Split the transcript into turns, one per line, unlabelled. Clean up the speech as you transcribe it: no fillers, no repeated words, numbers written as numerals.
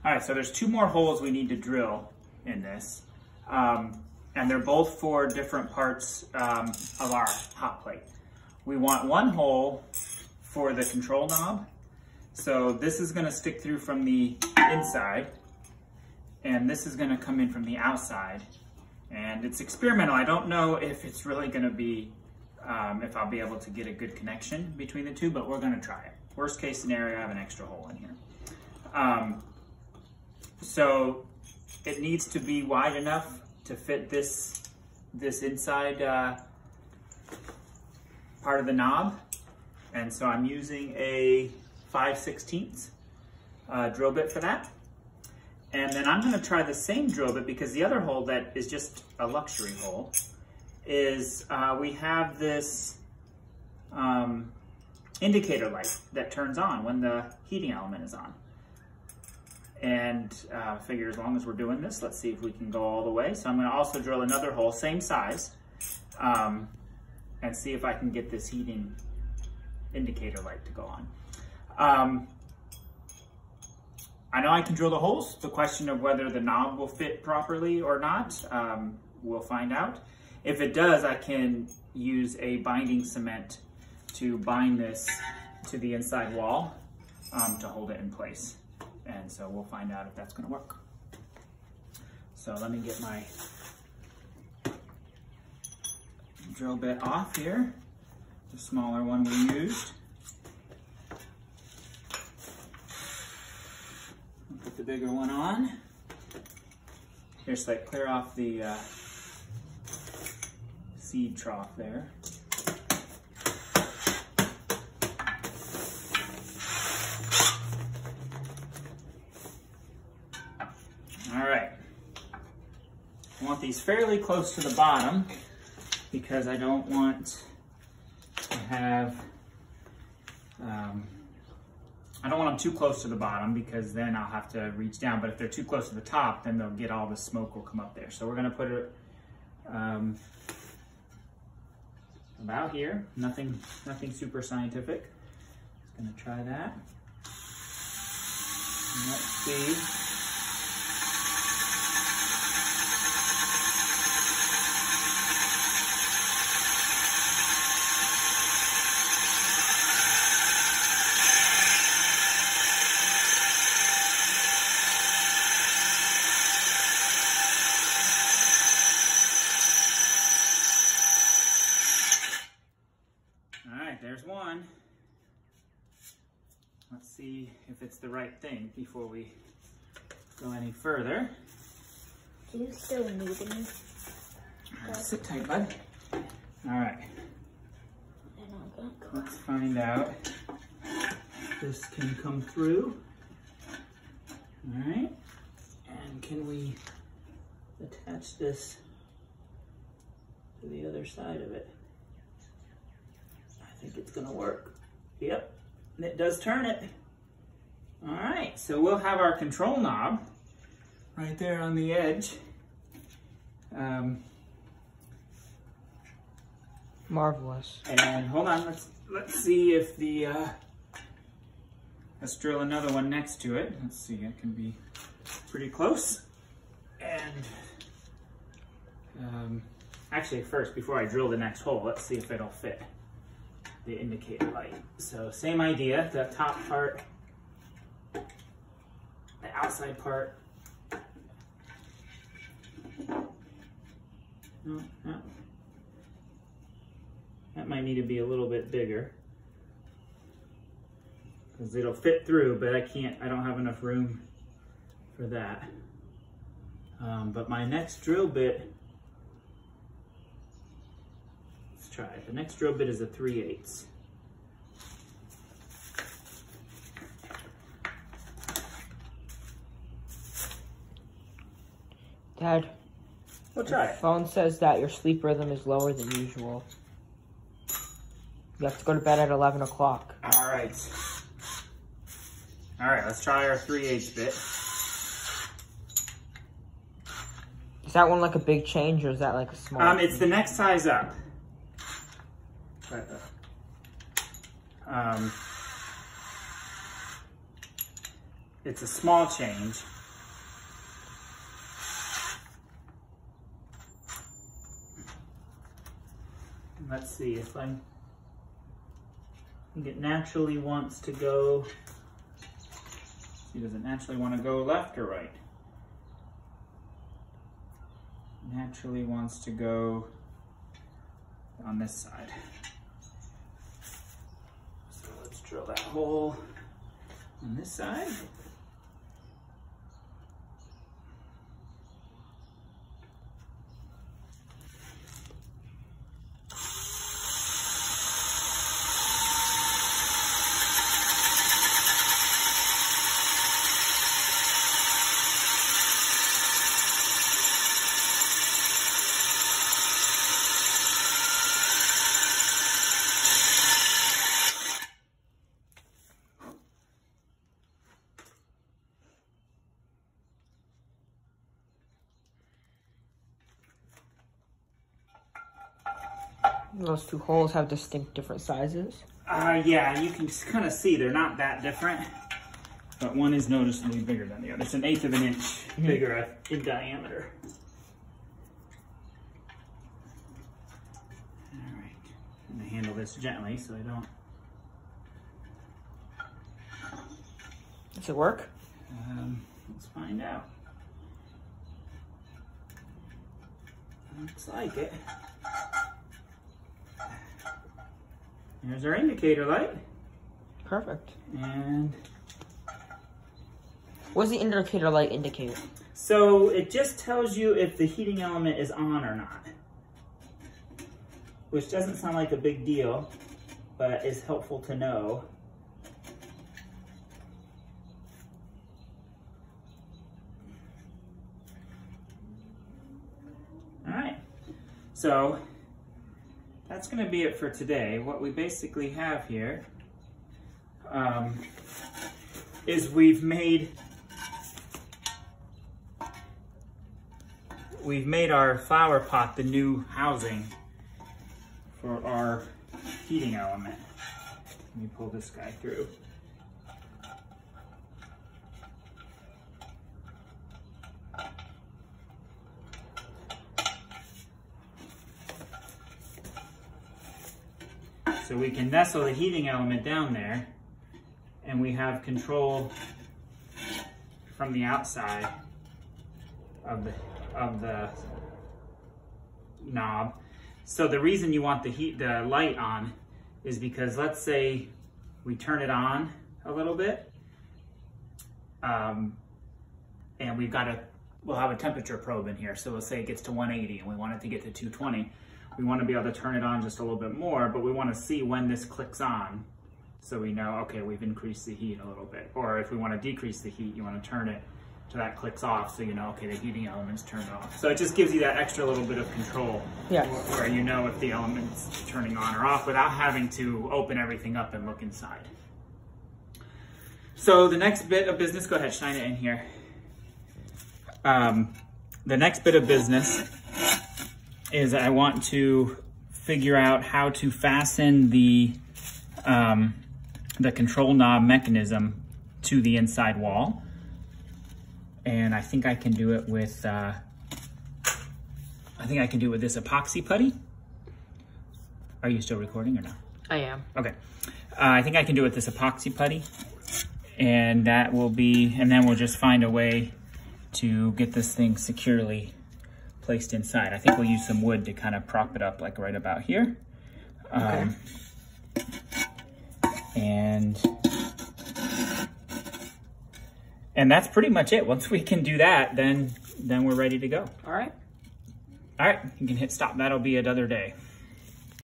All right, so there's 2 more holes we need to drill in this. And they're both for different parts of our hot plate. We want 1 hole for the control knob. So this is gonna stick through from the inside, and this is gonna come in from the outside. And it's experimental. I don't know if it's really gonna be, if I'll be able to get a good connection between the 2, but we're gonna try it. Worst case scenario, I have an extra hole in here. So it needs to be wide enough to fit this inside part of the knob. And so I'm using a 5/16 drill bit for that. And then I'm gonna try the same drill bit, because the other hole that is just a luxury hole is we have this indicator light that turns on when the heating element is on. And figure as long as we're doing this, let's see if we can go all the way. So I'm gonna also drill another hole, same size, and see if I can get this heating indicator light to go on. I know I can drill the holes. The question of whether the knob will fit properly or not, we'll find out. If it does, I can use a binding cement to bind this to the inside wall to hold it in place. And so we'll find out if that's gonna work. So let me get my drill bit off here, the smaller one we used. Put the bigger one on. Here's like clear off the seed trough there. All right, I want these fairly close to the bottom because I don't want to have, I don't want them too close to the bottom because then I'll have to reach down, but if they're too close to the top, then they'll get all the smoke will come up there. So we're gonna put it about here, nothing super scientific. Just gonna try that. And let's see. There's one. Let's see if it's the right thing before we go any further.
Do you still need me?
All right, sit tight, bud. All right. Let's find out if this can come through. All right. And can we attach this to the other side of it? I think it's gonna work. Yep, and it does turn it. All right, so we'll have our control knob right there on the edge.
Marvelous.
And hold on, let's see if the, let's drill another one next to it. Let's see, it can be pretty close. And actually first, before I drill the next hole, let's see if it'll fit the indicator light. So same idea, the top part, the outside part. No. That might need to be a little bit bigger because it'll fit through, but I don't have enough room for that. But my next drill bit, let's try it. The next drill bit is a 3/8.
Dad,
We'll try it.
phone says that your sleep rhythm is lower than usual. You have to go to bed at 11 o'clock.
All right. All right, let's try our 3/8 bit.
Is that one like a big change or is that like a small?
It's the next size up. It's a small change. Let's see if I think it naturally wants to go. See, does it naturally want to go left or right? Naturally wants to go on this side. So let's drill that hole on this side.
Those two holes have distinct different sizes.
Yeah, you can kind of see they're not that different, but one is noticeably bigger than the other. It's 1/8 of an inch bigger in diameter. All right, I'm gonna handle this gently so I don't.
Does it work?
Let's find out. Looks like it. There's our indicator light.
Perfect.
And
what does the indicator light indicate?
so it just tells you if the heating element is on or not, which doesn't sound like a big deal, but is helpful to know. All right, so that's going to be it for today. What we basically have here is we've made our flower pot the new housing for our heating element. Let me pull this guy through. So we can nestle the heating element down there, and we have control from the outside of the knob. So the reason you want the light on is because, let's say we turn it on a little bit, and we'll have a temperature probe in here. So let's say it gets to 180 and we want it to get to 220. We want to be able to turn it on just a little bit more, but we want to see when this clicks on so we know, okay, we've increased the heat a little bit. Or if we want to decrease the heat, you want to turn it till that clicks off so you know, okay, the heating element's turned off. So it just gives you that extra little bit of control, where you know if the element's turning on or off without having to open everything up and look inside. So the next bit of business, go ahead, shine it in here. The next bit of business is I want to figure out how to fasten the control knob mechanism to the inside wall. And I think I can do it with this epoxy putty. Are you still recording or no?
I am.
Okay. I think I can do it with this epoxy putty, and that will be, and then we'll just find a way to get this thing securely placed inside. I think we'll use some wood to kind of prop it up, like right about here.
Okay.
And that's pretty much it. Once we can do that, then we're ready to go.
All right.
All right, you can hit stop. That'll be another day.